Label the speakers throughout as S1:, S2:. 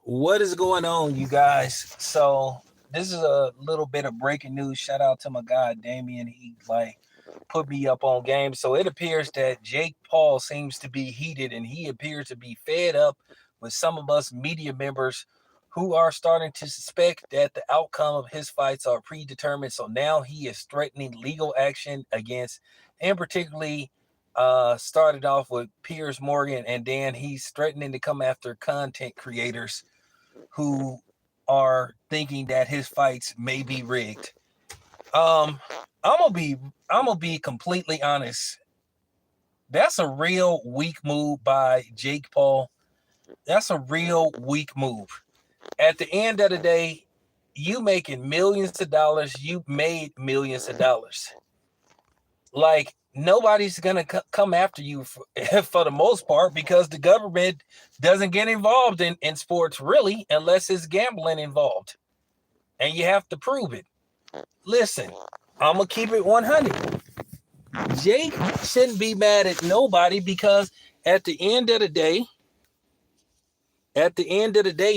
S1: What is going on, you guys? So this is a little bit of breaking news. Shout out to my guy Damien. He put me up on game. So it appears that Jake Paul seems to be heated, and he appears to be fed up with some of us media members who are starting to suspect that the outcome of his fights are predetermined. So now he is threatening legal action against, and particularly started off with Piers Morgan, and then he's threatening to come after content creators who are thinking that his fights may be rigged. Um, I'm gonna be completely honest. That's a real weak move by Jake Paul. That's a real weak move. At the end of the day, you making millions of dollars. You made millions of dollars. Like nobody's gonna come after you for the most part because the government doesn't get involved in sports really unless it's gambling involved, and you have to prove it. Listen, I'm gonna keep it 100. Jake shouldn't be mad at nobody because at the end of the day,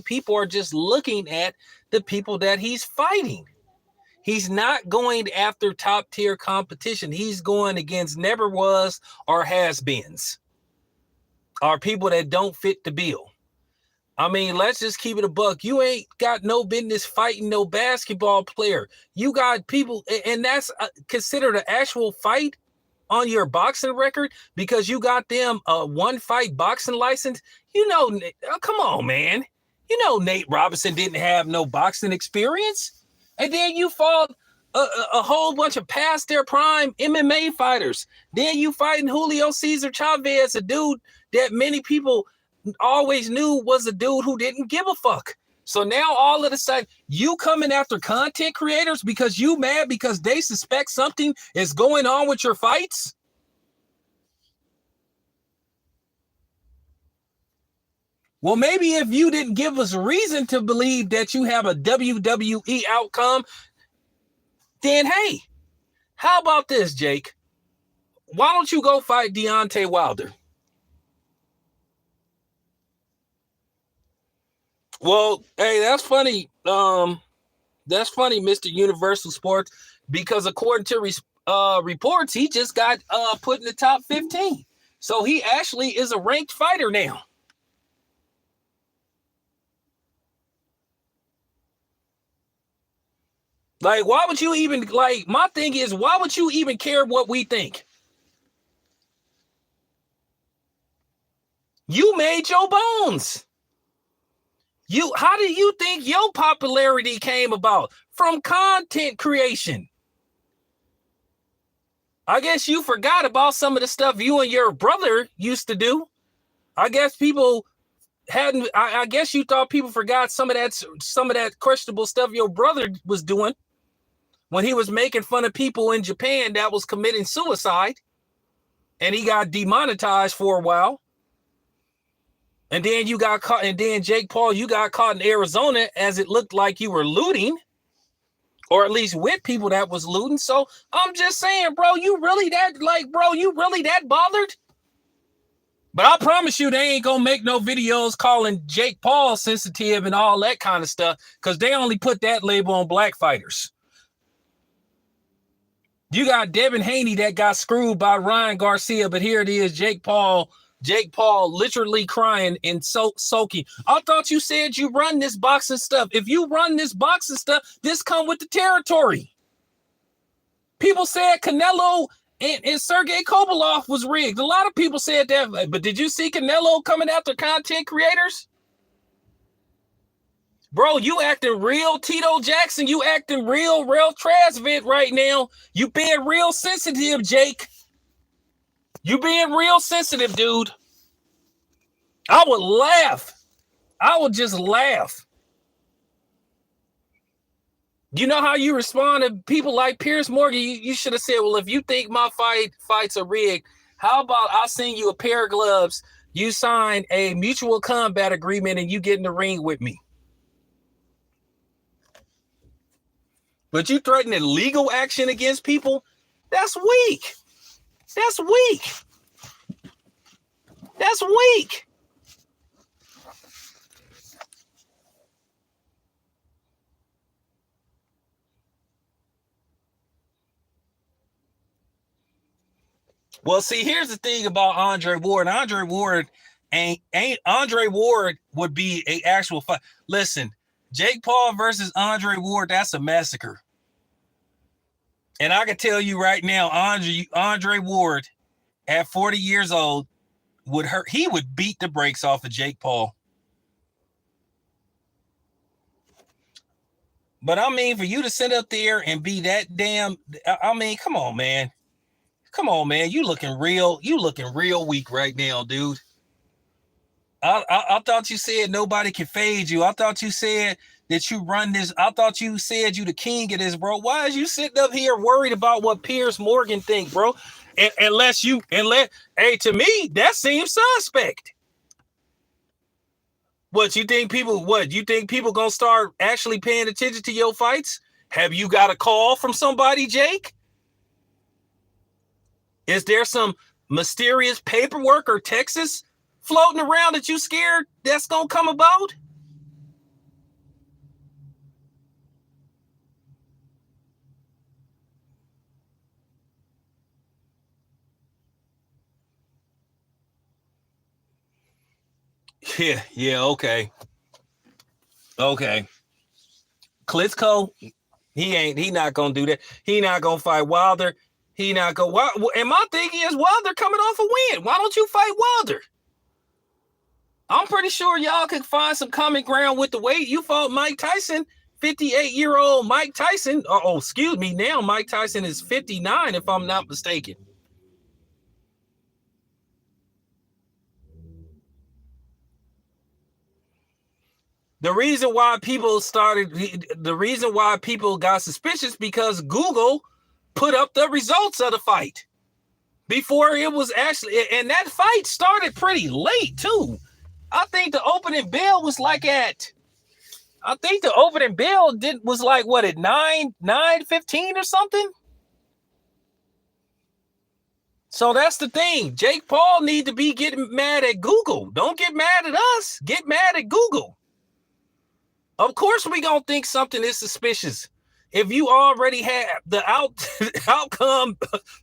S1: people are just looking at the people that he's fighting. He's not going after top tier competition. He's going against never was or has beens, or people that don't fit the bill. I mean, let's just keep it a buck. You ain't got no business fighting no basketball player. You got people, and that's considered an actual fight on your boxing record because you got them a one fight boxing license. You know, come on, man. You know, Nate Robinson didn't have no boxing experience. And then you fought a whole bunch of past their prime MMA fighters. Then you fighting Julio Cesar Chavez, a dude that many people always knew was a dude who didn't give a fuck. So now all of a sudden you coming after content creators because you mad because they suspect something is going on with your fights? Well, maybe if you didn't give us a reason to believe that you have a WWE outcome, then hey, how about this, Jake? Why don't you go fight Deontay Wilder? Well, hey, that's funny. That's funny, Mr. Universal Sports, because according to reports, he just got put in the top 15. So he actually is a ranked fighter now. Like, why would you even, like, my thing is, why would you even care what we think? You made your bones. How do you think your popularity came about? From content creation. I guess you forgot about some of the stuff you and your brother used to do. I guess people hadn't, I guess you thought people forgot some of that questionable stuff your brother was doing when he was making fun of people in Japan that was committing suicide, and he got demonetized for a while. And then you got caught, and then Jake Paul, you got caught in Arizona as it looked like you were looting, or at least with people that was looting. So I'm just saying, bro, you really that bothered? But I promise you, they ain't gonna make no videos calling Jake Paul sensitive and all that kind of stuff, because they only put that label on black fighters. You got Devin Haney that got screwed by Ryan Garcia, but here it is, Jake Paul literally crying and soaking. I thought you said you run this boxing stuff. If you run this boxing stuff, this come with the territory. People said Canelo and Sergey Kovalev was rigged. A lot of people said that, but did you see Canelo coming after content creators? Bro, you acting real Tito Jackson. You acting real trash vent right now. You being real sensitive, Jake. You being real sensitive, dude. I would laugh. I would just laugh. You know how you respond to people like Piers Morgan? You should have said, well, if you think my fights are rigged, how about I'll send you a pair of gloves, you sign a mutual combat agreement, and you get in the ring with me. But you threatening legal action against people? That's weak. That's weak. That's weak. Well, see, here's the thing about Andre Ward. Andre Ward ain't Andre Ward would be a actual fight. Listen, Jake Paul versus Andre Ward, that's a massacre. And I can tell you right now, Andre Ward at 40 years old would hurt. He would beat the brakes off of Jake Paul. But I mean, for you to sit up there and be that damn, I mean, come on, man. Come on, man. You looking real weak right now, dude. I thought you said nobody can fade you. I thought you said that you run this. I thought you said you the king of this, bro. Why is you sitting up here worried about what Piers Morgan think, bro? Unless, hey, to me, that seems suspect. You think people gonna start actually paying attention to your fights? Have you got a call from somebody, Jake? Is there some mysterious paperwork or Texas floating around that you scared that's gonna come about? Yeah, okay. Klitschko, he not gonna do that. He not gonna fight Wilder. He not go. And my thing is, Wilder coming off a win. Why don't you fight Wilder? I'm pretty sure y'all could find some common ground with the weight. You fought Mike Tyson, 58-year-old Mike Tyson. Excuse me. Now Mike Tyson is 59, if I'm not mistaken. The reason why people got suspicious because Google put up the results of the fight before it was actually, and that fight started pretty late too. I think the opening bell was like at, what, at 9:15 or something? So that's the thing. Jake Paul need to be getting mad at Google. Don't get mad at us. Get mad at Google. Of course we gonna think something is suspicious. If you already have the outcome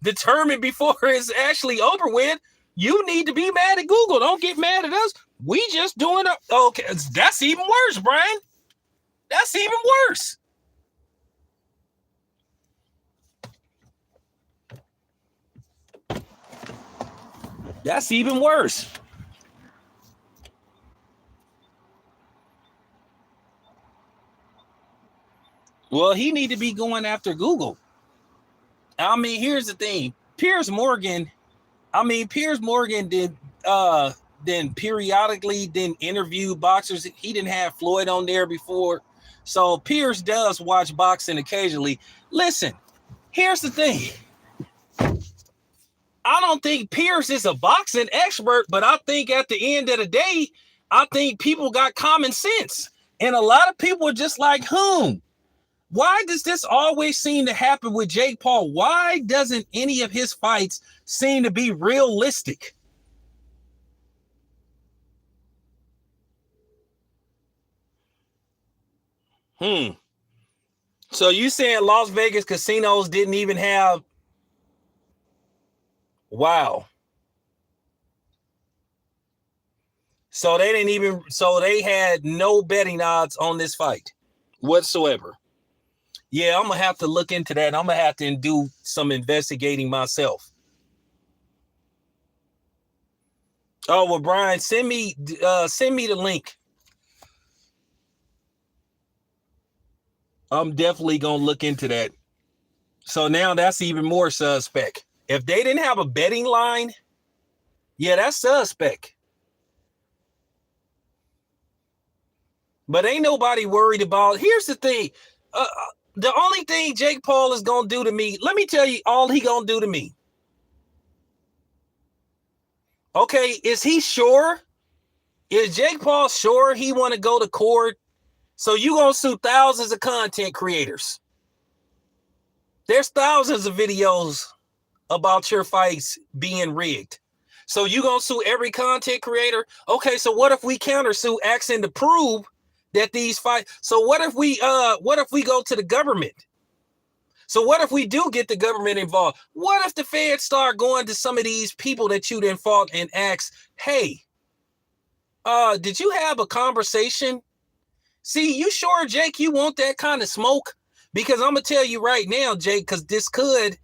S1: determined before it's actually over with, you need to be mad at Google. Don't get mad at us. We just doing it. Okay, that's even worse, Brian. That's even worse. That's even worse. Well, he need to be going after Google. I mean, here's the thing. Piers Morgan then periodically interview boxers. He didn't have Floyd on there before. So Piers does watch boxing occasionally. Listen, here's the thing. I don't think Piers is a boxing expert, but I think at the end of the day, I think people got common sense. And a lot of people are just like, why does this always seem to happen with Jake Paul? Why doesn't any of his fights seem to be realistic? So you saying Las Vegas casinos didn't even have... Wow. So they had no betting odds on this fight whatsoever. Yeah, I'm going to have to look into that. I'm going to have to do some investigating myself. Oh, well, Brian, send me the link. I'm definitely going to look into that. So now that's even more suspect. If they didn't have a betting line, yeah, that's suspect. But ain't nobody worried about... Here's the thing. The only thing Jake Paul is going to do to me, let me tell you all he going to do to me. Okay, is he sure? Is Jake Paul sure he want to go to court? So you going to sue thousands of content creators. There's thousands of videos about your fights being rigged. So you going to sue every content creator? Okay, so what if we countersue asking to prove that these fights... So what if we go to the government? So what if we do get the government involved? What if the feds start going to some of these people that you didn't fought and ask, hey, did you have a conversation? See, you sure, Jake, you want that kind of smoke? Because I'm gonna tell you right now, Jake, because this could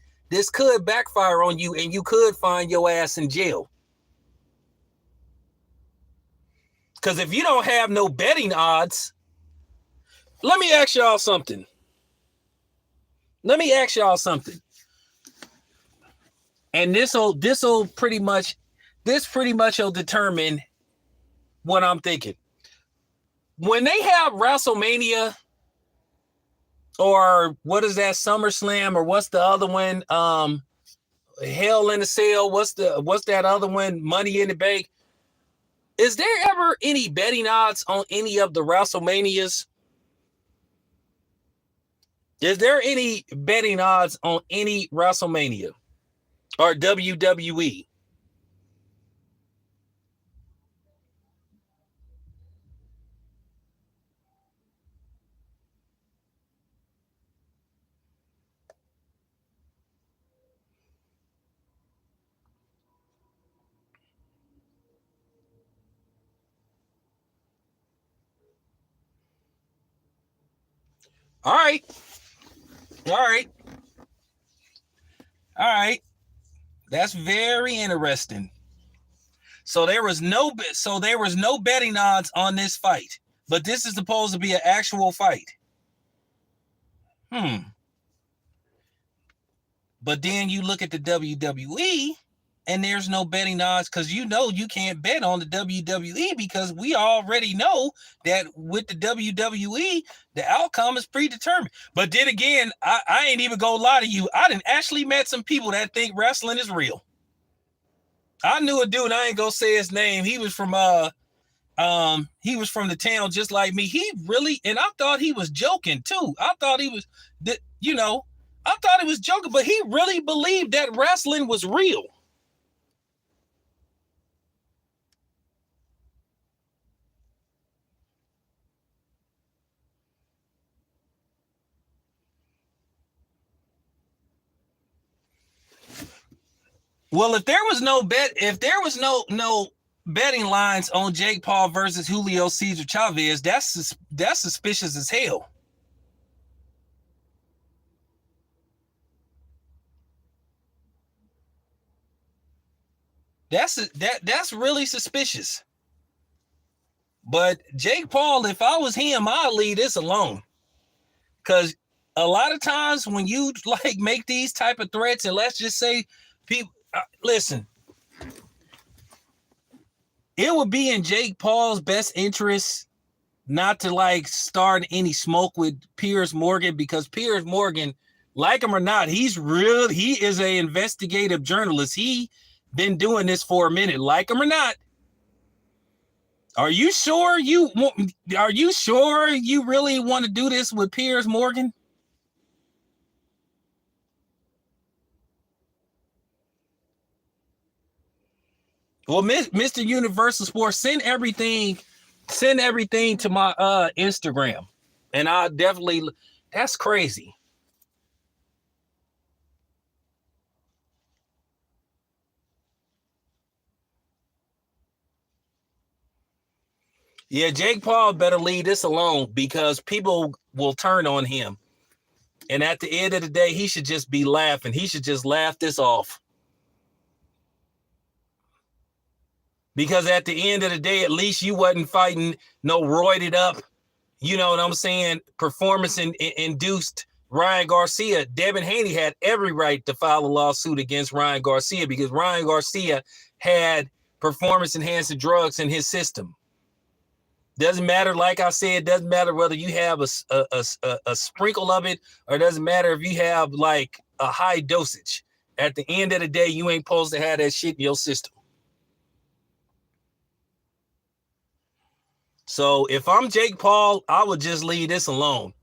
S1: backfire on you and you could find your ass in jail. Because if you don't have no betting odds, let me ask y'all something. And this'll pretty much will determine what I'm thinking. When they have WrestleMania, or what is that, SummerSlam, or what's the other one? Hell in a Cell. What's that other one? Money in the Bank. Is there ever any betting odds on any of the WrestleManias? Is there any betting odds on any WrestleMania or WWE? All right. That's very interesting. So there was no betting odds on this fight, but this is supposed to be an actual fight. But then you look at the WWE and there's no betting odds, because you can't bet on the WWE, because we already know that with the WWE, the outcome is predetermined. But then again, I ain't even gonna lie to you. I done actually met some people that think wrestling is real. I knew a dude, I ain't gonna say his name. He was from the town just like me. He really, and I thought he was joking too. I thought he was joking, but he really believed that wrestling was real. Well, if there was no betting lines on Jake Paul versus Julio Cesar Chavez, that's suspicious as hell. That's really suspicious. But Jake Paul, if I was him, I'd leave this alone. Because a lot of times when you make these type of threats, and let's just say people, listen, it would be in Jake Paul's best interest not to start any smoke with Piers Morgan, because Piers Morgan, like him or not, he is an investigative journalist. He been doing this for a minute, like him or not. Are you sure you really want to do this with Piers Morgan? Well, Mr. Universal Sports, send everything to my Instagram, and I'll definitely. That's crazy. Yeah, Jake Paul better leave this alone, because people will turn on him. And at the end of the day, he should just be laughing. He should just laugh this off. Because at the end of the day, at least you wasn't fighting no roided up, you know what I'm saying, performance-induced Ryan Garcia. Devin Haney had every right to file a lawsuit against Ryan Garcia, because Ryan Garcia had performance-enhancing drugs in his system. Doesn't matter, like I said, doesn't matter whether you have a sprinkle of it, or doesn't matter if you have a high dosage. At the end of the day, you ain't supposed to have that shit in your system. So if I'm Jake Paul, I would just leave this alone.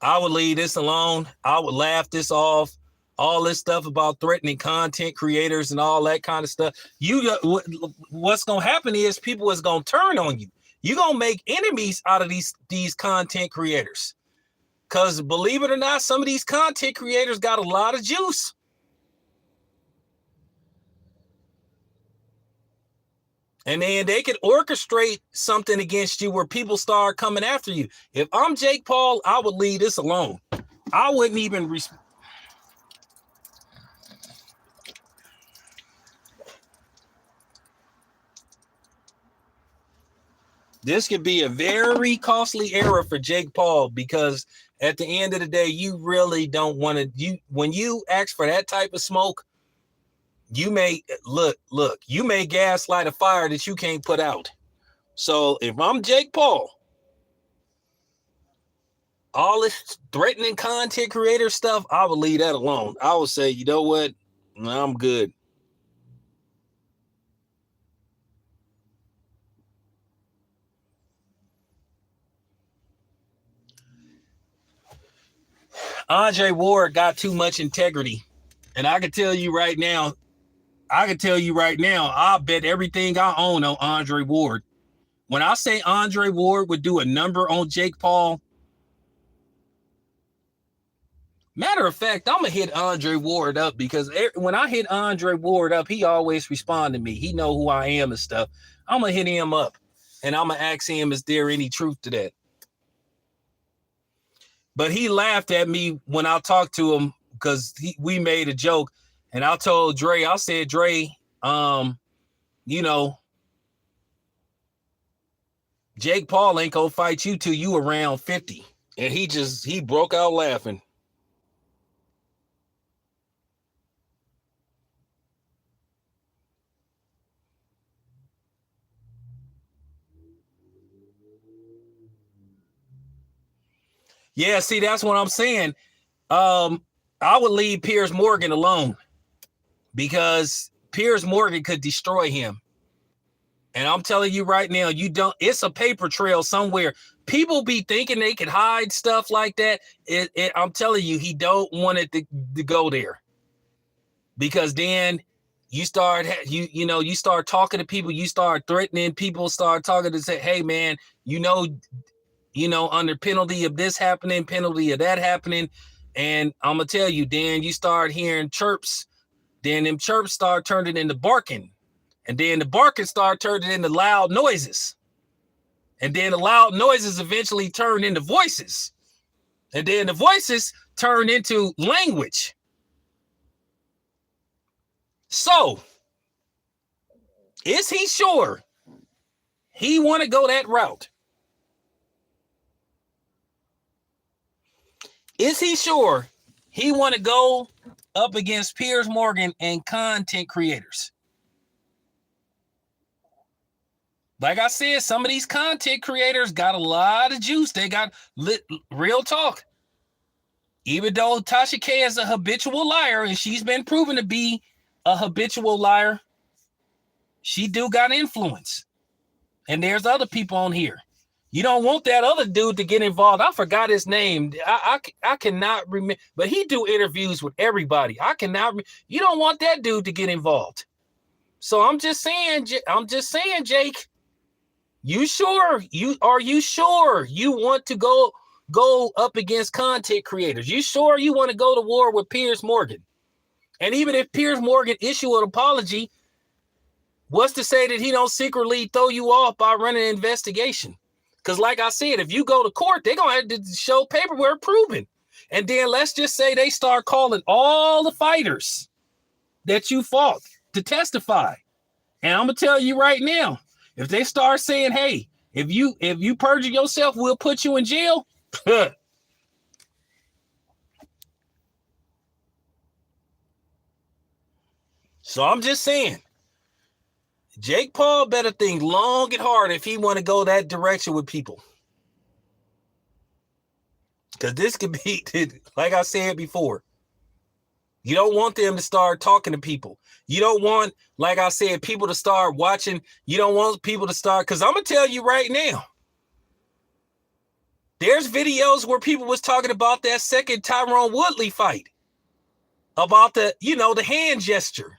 S1: I would laugh this off. All this stuff about threatening content creators and all that kind of stuff. What's going to happen is people is going to turn on you. You're going to make enemies out of these content creators. Because believe it or not, some of these content creators got a lot of juice. And then they could orchestrate something against you where people start coming after you. If I'm Jake Paul, I would leave this alone. I wouldn't even this could be a very costly era for Jake Paul, because at the end of the day, you really don't want to, when you ask for that type of smoke, you may you may gaslight a fire that you can't put out. So if I'm Jake Paul, all this threatening content creator stuff, I would leave that alone. I would say, you know what? I'm good. Andre Ward got too much integrity. And I can tell you right now, I bet everything I own on Andre Ward. When I say Andre Ward would do a number on Jake Paul, matter of fact, I'm going to hit Andre Ward up, because when I hit Andre Ward up, he always respond to me. He know who I am and stuff. I'm going to hit him up, and I'm going to ask him, is there any truth to that? But he laughed at me when I talked to him, because we made a joke, and I told Dre, I said, Dre, you know, Jake Paul ain't gonna fight you till you around 50. And he broke out laughing. Yeah, see, that's what I'm saying. I would leave Piers Morgan alone, because Piers Morgan could destroy him. And I'm telling you right now, it's a paper trail somewhere. People be thinking they could hide stuff like that. I'm telling you, he don't want it to go there. Because then you start, you start talking to people, you start threatening people, start talking to say, hey man, under penalty of this happening, penalty of that happening. And I'm going to tell you, then you start hearing chirps. Then them chirps start turning into barking. And then the barking start turning into loud noises. And then the loud noises eventually turn into voices. And then the voices turn into language. So, is he sure he want to go that route? Is he sure he want to go up against Piers Morgan and content creators? Like I said, some of these content creators got a lot of juice. They got real talk. Even though Tasha K is a habitual liar, and she's been proven to be a habitual liar, she do got influence. And there's other people on here. You don't want that other dude to get involved. I forgot his name. I cannot remember, but he do interviews with everybody. You don't want that dude to get involved. So I'm just saying, Jake, you sure you want to go up against content creators? You sure you want to go to war with Piers Morgan? And even if Piers Morgan issue an apology, what's to say that he don't secretly throw you off by running an investigation? Because like I said, if you go to court, they're going to have to show paperwork proving. And then let's just say they start calling all the fighters that you fought to testify. And I'm going to tell you right now, if they start saying, hey, if you perjure yourself, we'll put you in jail. So I'm just saying, Jake Paul better think long and hard if he want to go that direction with people. Because this could be, like I said before, you don't want them to start talking to people. You don't want, like I said, people to start watching. You don't want people to start, because I'm going to tell you right now, there's videos where people was talking about that second Tyron Woodley fight, about the hand gesture.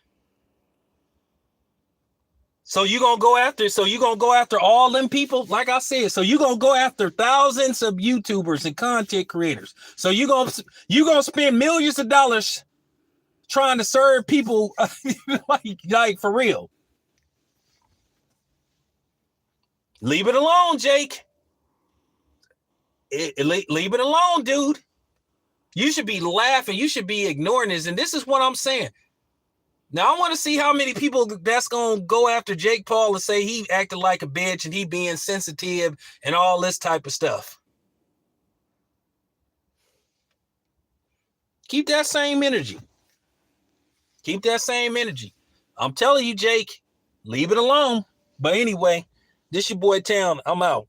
S1: So you gonna go after all them people, like I said. So you gonna go after thousands of YouTubers and content creators. So you gonna spend millions of dollars trying to serve people like for real. Leave it alone, Jake. Leave it alone, dude. You should be laughing. You should be ignoring this. And this is what I'm saying. Now, I want to see how many people that's going to go after Jake Paul and say he acted like a bitch and he being sensitive and all this type of stuff. Keep that same energy. Keep that same energy. I'm telling you, Jake, leave it alone. But anyway, this your boy Town. I'm out.